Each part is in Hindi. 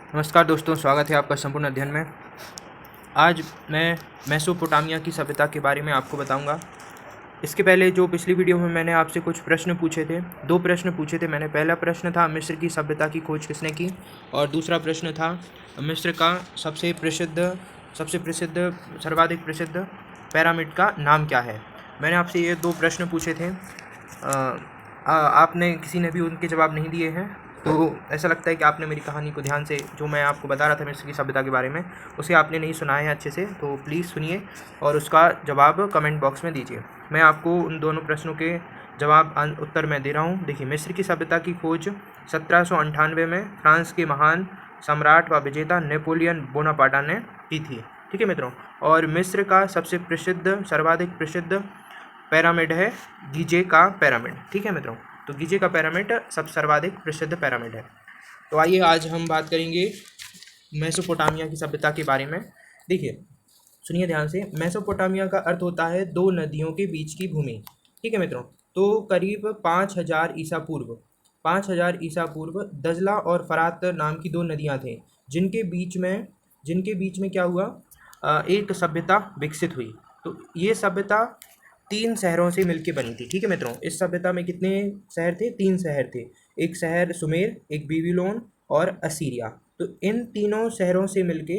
नमस्कार दोस्तों, स्वागत है आपका संपूर्ण अध्ययन में। आज मैं मेसोपोटामिया की सभ्यता के बारे में आपको बताऊंगा। इसके पहले जो पिछली वीडियो में मैंने आपसे कुछ प्रश्न पूछे थे, 2 प्रश्न पूछे थे मैंने। पहला प्रश्न था मिस्र की सभ्यता की खोज किसने की, और दूसरा प्रश्न था मिस्र का सबसे प्रसिद्ध सर्वाधिक प्रसिद्ध पिरामिड का नाम क्या है। मैंने आपसे ये 2 प्रश्न पूछे थे। आपने किसी ने भी उनके जवाब नहीं दिए हैं, तो ऐसा लगता है कि आपने मेरी कहानी को ध्यान से, जो मैं आपको बता रहा था मिस्र की सभ्यता के बारे में, उसे आपने नहीं सुना है अच्छे से। तो प्लीज़ सुनिए और उसका जवाब कमेंट बॉक्स में दीजिए। मैं आपको उन दोनों प्रश्नों के जवाब उत्तर मैं दे रहा हूँ। देखिए, मिस्र की सभ्यता की खोज 1798 में फ्रांस के महान सम्राट व विजेता नेपोलियन बोनापार्टा ने की थी। ठीक है मित्रों। और मिस्र का सबसे सर्वाधिक प्रसिद्ध पिरामिड है गीजे का पिरामिड। ठीक है मित्रों। तो गीजे का पिरामिड सर्वाधिक प्रसिद्ध पिरामिड है। तो आइए आज हम बात करेंगे मेसोपोटामिया की सभ्यता के बारे में। देखिए, सुनिए ध्यान से। मेसोपोटामिया का अर्थ होता है 2 नदियों के बीच की भूमि। ठीक है मित्रों। तो करीब 5000 ईसा पूर्व दजला और फरात नाम की 2 नदियां थे, जिनके बीच में क्या हुआ, एक सभ्यता विकसित हुई। तो ये सभ्यता 3 शहरों से मिलके बनी थी। ठीक है मित्रों। इस सभ्यता में कितने शहर थे? 3 शहर थे। एक शहर सुमेर, एक बेबीलोन और असीरिया। तो इन तीनों शहरों से मिलके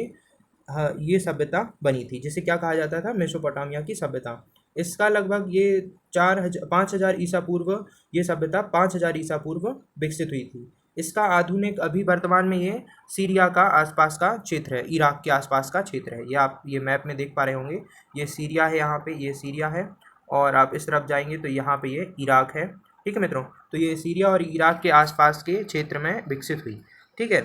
ये सभ्यता बनी थी, जिसे क्या कहा जाता था? मेसोपोटामिया की सभ्यता। इसका लगभग ये 5000 ईसा पूर्व, ये सभ्यता 5000 ईसा पूर्व विकसित हुई थी। इसका आधुनिक अभी वर्तमान में ये सीरिया का आसपास का क्षेत्र है, इराक के आसपास का क्षेत्र है। ये आप ये मैप में देख पा रहे होंगे। ये सीरिया है, यहाँ पे ये सीरिया है, और आप इस तरफ जाएंगे तो यहाँ पे ये इराक है। ठीक है मित्रों। तो ये सीरिया और इराक के आसपास के क्षेत्र में विकसित हुई। ठीक है।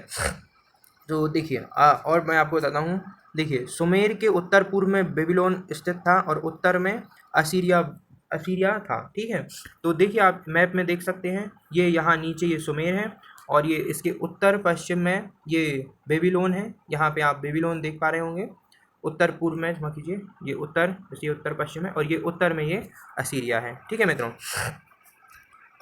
तो देखिए, और मैं आपको बताता हूँ। देखिए, सुमेर के उत्तर पूर्व में बेबीलोन स्थित था और उत्तर में असीरिया असीरिया था। ठीक है। तो देखिए, आप मैप में देख सकते हैं, ये यहाँ नीचे ये सुमेर है, और ये इसके उत्तर पश्चिम में ये बेबीलोन है। यहाँ पे आप बेबीलोन देख पा रहे होंगे। उत्तर पूर्व में, क्षमा कीजिए, ये उत्तर पश्चिम है, और ये उत्तर में ये असीरिया है। ठीक है मित्रों।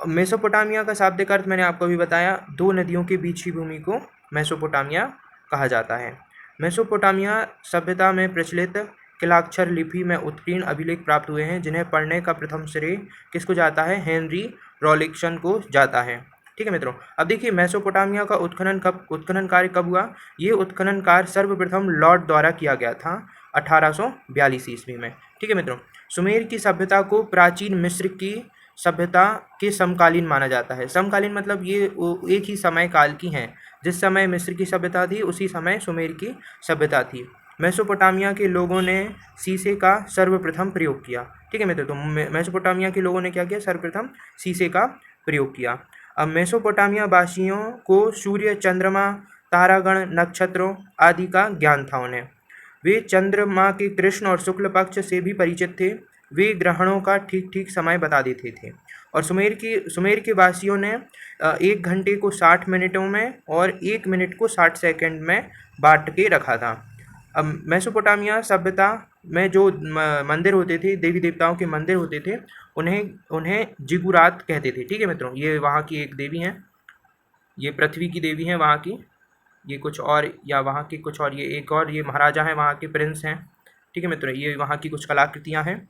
मेसोपोटामिया का शाब्दिक अर्थ मैंने आपको अभी बताया। 2 नदियों के बीच की भूमि को मेसोपोटामिया कहा जाता है। मेसोपोटामिया सभ्यता में प्रचलित किलाक्षर लिपि में उत्कीर्ण अभिलेख प्राप्त हुए हैं, जिन्हें पढ़ने का प्रथम श्रेय किसको जाता है? हेनरी रॉलिक्सन को जाता है। ठीक है मित्रों। अब देखिए, मेसोपोटामिया का उत्खनन कार्य कब हुआ? ये उत्खनन कार्य सर्वप्रथम लॉर्ड द्वारा किया गया था 1842 ईस्वी में। ठीक है मित्रों। सुमेर की सभ्यता को प्राचीन मिस्र की सभ्यता के समकालीन माना जाता है। समकालीन मतलब ये एक ही समय काल की हैं। जिस समय मिस्र की सभ्यता थी, उसी समय सुमेर की सभ्यता थी। मेसोपोटामिया के लोगों ने शीशे का सर्वप्रथम प्रयोग किया। ठीक है मित्रों। तो मेसोपोटामिया के लोगों ने क्या किया? सर्वप्रथम शीशे का प्रयोग किया। अब मेसोपोटामिया वासियों को सूर्य, चंद्रमा, तारागण, नक्षत्रों आदि का ज्ञान था उन्हें। वे चंद्रमा के कृष्ण और शुक्ल पक्ष से भी परिचित थे। वे ग्रहणों का ठीक ठीक समय बता देते थे। और सुमेर के वासियों ने 1 घंटे को 60 मिनटों में और 1 मिनट को 60 सेकंड में बांट के रखा था। अब मेसोपोटामिया सभ्यता में जो मंदिर होते थे, देवी देवताओं के मंदिर होते थे, उन्हें जिगुरात कहते थे। ठीक है मित्रों। ये वहाँ की एक देवी हैं, ये पृथ्वी की देवी हैं वहाँ की। ये कुछ और, या वहाँ की कुछ और, ये एक और, ये महाराजा हैं, वहाँ के प्रिंस हैं। ठीक है मित्रों। ये वहाँ की कुछ कलाकृतियाँ हैं।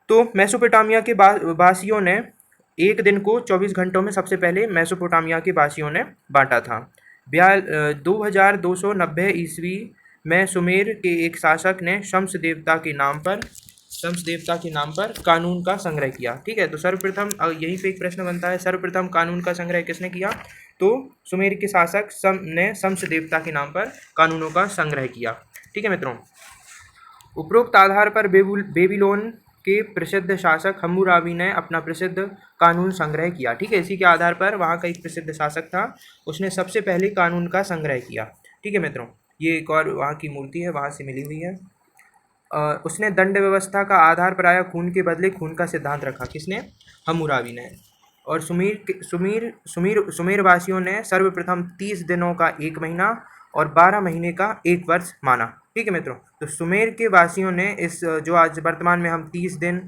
तो मेसोपोटामिया के वासियों ने एक दिन को 24 घंटों में सबसे पहले मेसोपोटामिया के वासियों ने बांटा था। 2290 ईस्वी में सुमेर के एक शासक ने शम्स देवता के नाम पर कानून का संग्रह किया। ठीक है। तो सर्वप्रथम यहीं पे एक प्रश्न बनता है, सर्वप्रथम कानून का संग्रह किसने किया? तो सुमेर के शासक ने शम्स देवता के नाम पर कानूनों का संग्रह किया। ठीक है मित्रों। उपरोक्त आधार पर बेबीलोन के प्रसिद्ध शासक हम्मुराबी ने अपना प्रसिद्ध कानून संग्रह किया। ठीक है। इसी के आधार पर वहाँ का एक प्रसिद्ध शासक था, उसने सबसे पहले कानून का संग्रह किया। ठीक है मित्रों। ये एक और वहाँ की मूर्ति है, वहाँ से मिली हुई है। उसने दंड व्यवस्था का आधार प्रायः खून के बदले खून का सिद्धांत रखा। किसने? हम्मुराबी ने। और सुमेर वासियों ने सर्वप्रथम 30 दिनों का 1 महीना और 12 महीने का 1 वर्ष माना। ठीक है मित्रों। तो सुमेर के वासियों ने इस जो आज वर्तमान में हम 30 दिन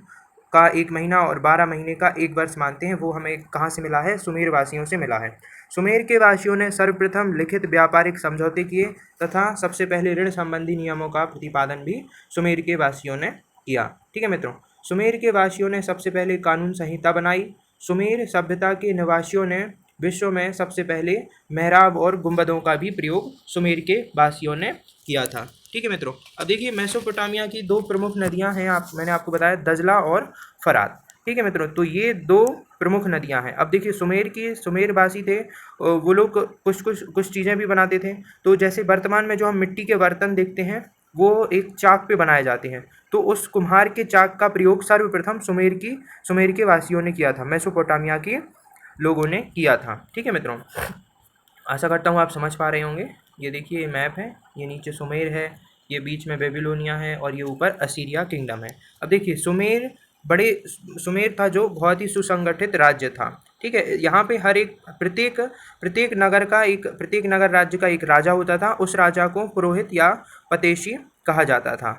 का 1 महीना और 12 महीने का 1 वर्ष मानते हैं, वो हमें कहाँ से मिला है? सुमेर वासियों से मिला है। सुमेर के वासियों ने सर्वप्रथम लिखित व्यापारिक समझौते किए तथा सबसे पहले ऋण संबंधी नियमों का प्रतिपादन भी सुमेर के वासियों ने किया। ठीक है मित्रों, सुमेर के वासियों ने सबसे पहले कानून संहिता बनाई। सुमेर सभ्यता के निवासियों ने विश्व में सबसे पहले मेहराब और गुंबदों का भी प्रयोग सुमेर के वासियों ने किया था। ठीक है मित्रों, अब देखिए मेसोपोटामिया की दो प्रमुख नदियां हैं, मैंने आपको बताया दजला और फरात। ठीक है मित्रों, तो ये दो प्रमुख नदियां हैं। अब देखिए सुमेरवासी थे, वो लोग कुछ चीज़ें भी बनाते थे। तो जैसे वर्तमान में जो हम मिट्टी के बर्तन देखते हैं वो एक चाक पे बनाए जाते हैं, तो उस कुम्हार के चाक का प्रयोग सर्वप्रथम सुमेर के वासियों ने किया था, मेसोपोटामिया के लोगों ने किया था। ठीक है मित्रों, आशा करता हूँ आप समझ पा रहे होंगे। ये देखिए ये मैप है, ये नीचे सुमेर है, ये बीच में बेबीलोनिया है और ये ऊपर असीरिया किंगडम है। अब देखिए सुमेर था जो बहुत ही सुसंगठित राज्य था। ठीक है, यहाँ पे हर एक प्रत्येक नगर राज्य का एक राजा होता था। उस राजा को पुरोहित या पतेशी कहा जाता था।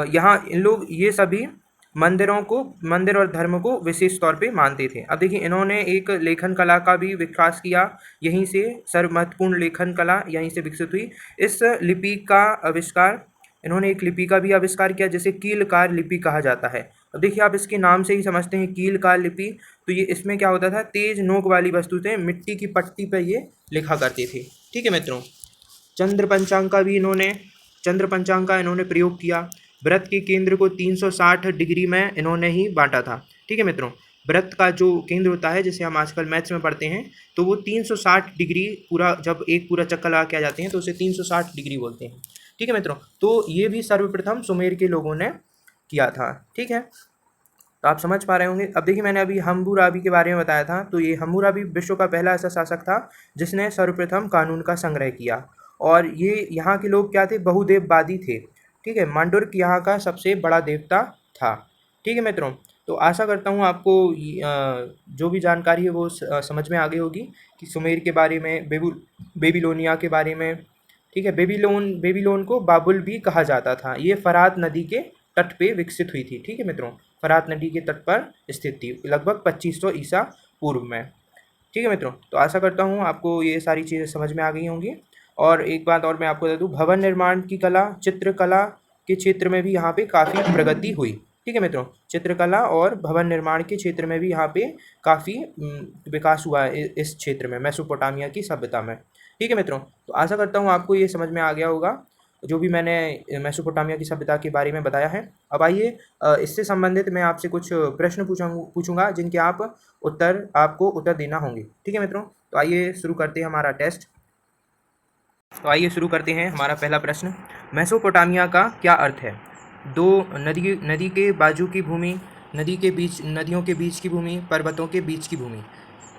यहाँ इन लोग ये सभी मंदिर और धर्म को विशेष तौर पे मानते थे। अब देखिए इन्होंने एक लेखन कला का भी विकास किया, यहीं से सर्व महत्वपूर्ण लेखन कला यहीं से विकसित हुई। इस लिपि का आविष्कार इन्होंने एक लिपि का भी आविष्कार किया जिसे कीलकार लिपि कहा जाता है। अब देखिए आप इसके नाम से ही समझते हैं कीलकार लिपि, तो ये इसमें क्या होता था, तेज नोक वाली वस्तु थे, मिट्टी की पट्टी पर ये लिखा करते थे। ठीक है मित्रों, चंद्र पंचांग का इन्होंने प्रयोग किया। व्रत के केंद्र को 360 डिग्री में इन्होंने ही बांटा था। ठीक है मित्रों, व्रत का जो केंद्र होता है जिसे हम आजकल मैथ्स में पढ़ते हैं, तो वो 360 डिग्री पूरा, जब एक पूरा चक्कर लगा के आ जाते हैं तो उसे 360 डिग्री बोलते हैं। ठीक है मित्रों, तो ये भी सर्वप्रथम सुमेर के लोगों ने किया था। ठीक है, तो आप समझ पा रहे होंगे। अब देखिए मैंने अभी हम्मुराबी के बारे में बताया था, तो ये हम्मुराबी विश्व का पहला ऐसा शासक था जिसने सर्वप्रथम कानून का संग्रह किया। और ये यहाँ के लोग क्या थे, बहुदेववादी थे। ठीक है, मांडुर्क यहाँ का सबसे बड़ा देवता था। ठीक है मित्रों, तो आशा करता हूँ आपको जो भी जानकारी है वो समझ में आ गई होगी कि सुमेर के बारे में, बेबीलोनिया के बारे में। ठीक है, बेबीलोन को बाबुल भी कहा जाता था। ये फरात नदी के तट पे विकसित हुई थी। ठीक है मित्रों, फरात नदी के तट पर स्थित थी लगभग 2500 ईसा पूर्व में। ठीक है मित्रों, तो आशा करता हूँ आपको ये सारी चीज़ें समझ में आ गई होंगी। और एक बात और मैं आपको बता दूँ, भवन निर्माण की कला, चित्रकला के क्षेत्र में भी यहाँ पे काफ़ी प्रगति हुई। ठीक है मित्रों, चित्रकला और भवन निर्माण के क्षेत्र में भी यहाँ पे काफ़ी विकास हुआ है इस क्षेत्र में, मेसोपोटामिया की सभ्यता में। ठीक है मित्रों, तो आशा करता हूँ आपको ये समझ में आ गया होगा जो भी मैंने मेसोपोटामिया की सभ्यता के बारे में बताया है। अब आइए इससे संबंधित मैं आपसे कुछ प्रश्न पूछूंगा जिनके आपको उत्तर देना होंगे। ठीक है मित्रों, तो आइए शुरू करते हैं हमारा टेस्ट। तो आइए शुरू करते हैं हमारा पहला प्रश्न। मेसोपोटामिया का क्या अर्थ है? दो, नदी के बाजू की भूमि, नदियों के बीच की भूमि, पर्वतों के बीच की भूमि,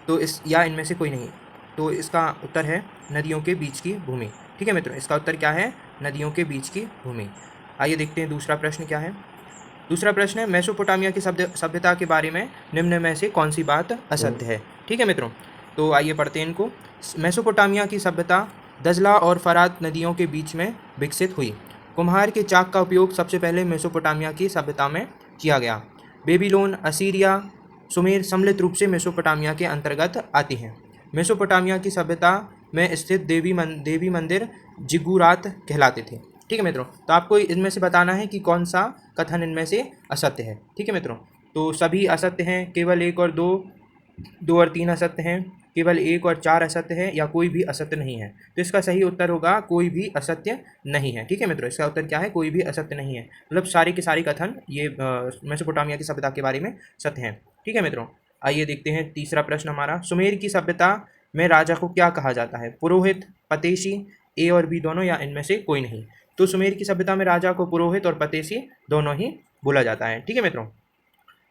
तो इनमें से कोई नहीं। तो इसका उत्तर है नदियों के बीच की भूमि। ठीक है मित्रों, इसका उत्तर क्या है? नदियों के बीच की भूमि। आइए देखते हैं दूसरा प्रश्न क्या है। दूसरा प्रश्न है, मेसोपोटामिया की सभ्यता के बारे में निम्न में से कौन सी बात असत्य है? ठीक है मित्रों, तो आइए पढ़ते हैं इनको। मेसोपोटामिया की सभ्यता दजला और फरात नदियों के बीच में विकसित हुई। कुम्हार के चाक का उपयोग सबसे पहले मेसोपोटामिया की सभ्यता में किया गया। बेबीलोन, असीरिया, सुमेर सम्मिलित रूप से मेसोपोटामिया के अंतर्गत आती हैं। मेसोपोटामिया की सभ्यता में स्थित देवी मंदिर जिगुरात कहलाते थे। ठीक है मित्रों, तो आपको इनमें से बताना है कि कौन सा कथन इनमें से असत्य है। ठीक है मित्रों, तो सभी असत्य हैं, केवल 1 और 2 और 3 असत्य हैं, केवल 1 और 4 असत्य है, या कोई भी असत्य नहीं है। तो इसका सही उत्तर होगा कोई भी असत्य नहीं है। ठीक है मित्रों, इसका उत्तर क्या है? कोई भी असत्य नहीं है। मतलब सारे के सारे कथन ये मेसोपोटामिया की सभ्यता के बारे में सत्य हैं। ठीक है मित्रों, आइए देखते हैं तीसरा प्रश्न हमारा। सुमेर की सभ्यता में राजा को क्या कहा जाता है? पुरोहित, पतेशी, ए और बी दोनों, या इनमें से कोई नहीं। तो सुमेर की सभ्यता में राजा को पुरोहित और पतेशी दोनों ही बोला जाता है। ठीक है मित्रों,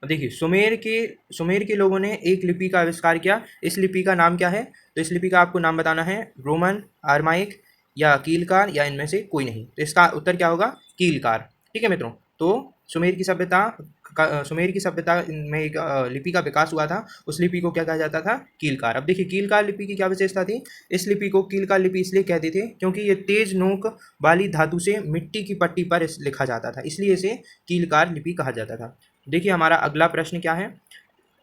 अब देखिए सुमेर के लोगों ने एक लिपि का आविष्कार किया। इस लिपि का नाम क्या है? तो इस लिपि का आपको नाम बताना है, रोमन, आरमाइक या कीलकार, या इनमें से कोई नहीं। तो इसका उत्तर क्या होगा? कीलकार। ठीक है मित्रों, तो सुमेर की सभ्यता में एक लिपि का विकास हुआ था। उस लिपि को क्या कहा जाता था? कीलकार। अब देखिए कीलकार लिपि की क्या विशेषता थी? इस लिपि को कीलकार लिपि इसलिए कहते थे क्योंकि ये तेज नोक वाली धातु से मिट्टी की पट्टी पर लिखा जाता था, इसलिए इसे कीलकार लिपि कहा जाता था। देखिए हमारा अगला प्रश्न क्या है।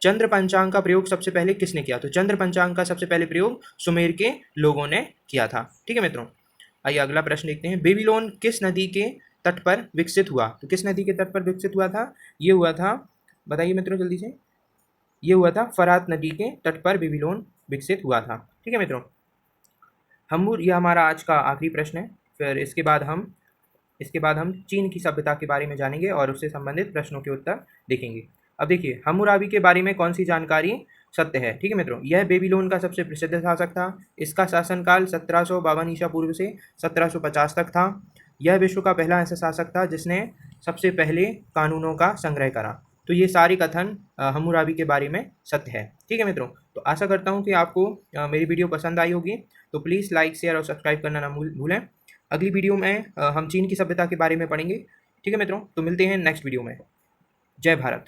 चंद्र पंचांग का प्रयोग सबसे पहले किसने किया? तो चंद्र पंचांग का सबसे पहले प्रयोग सुमेर के लोगों ने किया था। ठीक है मित्रों, आइए अगला प्रश्न देखते हैं। बेबीलोन किस नदी के तट पर विकसित हुआ? तो किस नदी के तट पर विकसित हुआ था? ये हुआ था, बताइए मित्रों जल्दी से, ये हुआ था फरात नदी के तट पर बेबीलोन विकसित हुआ था। ठीक है मित्रों, हम्बुर, यह हमारा आज का आखिरी प्रश्न है। फिर इसके बाद हम चीन की सभ्यता के बारे में जानेंगे और उससे संबंधित प्रश्नों के उत्तर देखेंगे। अब देखिए, हम्मुराबी के बारे में कौन सी जानकारी सत्य है? ठीक है मित्रों, यह बेबीलोन का सबसे प्रसिद्ध शासक था। इसका शासनकाल 1752 ईसा पूर्व से 1750 तक था। यह विश्व का पहला ऐसा शासक था जिसने सबसे पहले कानूनों का संग्रह करा। तो ये सारे कथन हम्मुराबी के बारे में सत्य है। ठीक है मित्रों, तो आशा करता हूँ कि आपको मेरी वीडियो पसंद आई होगी। तो प्लीज़ लाइक, शेयर और सब्सक्राइब करना ना भूलें। अगली वीडियो में हम चीन की सभ्यता के बारे में पढ़ेंगे। ठीक है मित्रों, तो मिलते हैं नेक्स्ट वीडियो में। जय भारत।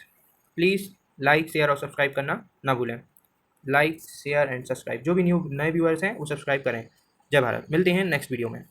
प्लीज़ लाइक, शेयर और सब्सक्राइब करना ना भूलें। लाइक, शेयर एंड सब्सक्राइब, जो भी नए व्यूअर्स हैं वो सब्सक्राइब करें। जय भारत, मिलते हैं नेक्स्ट वीडियो में।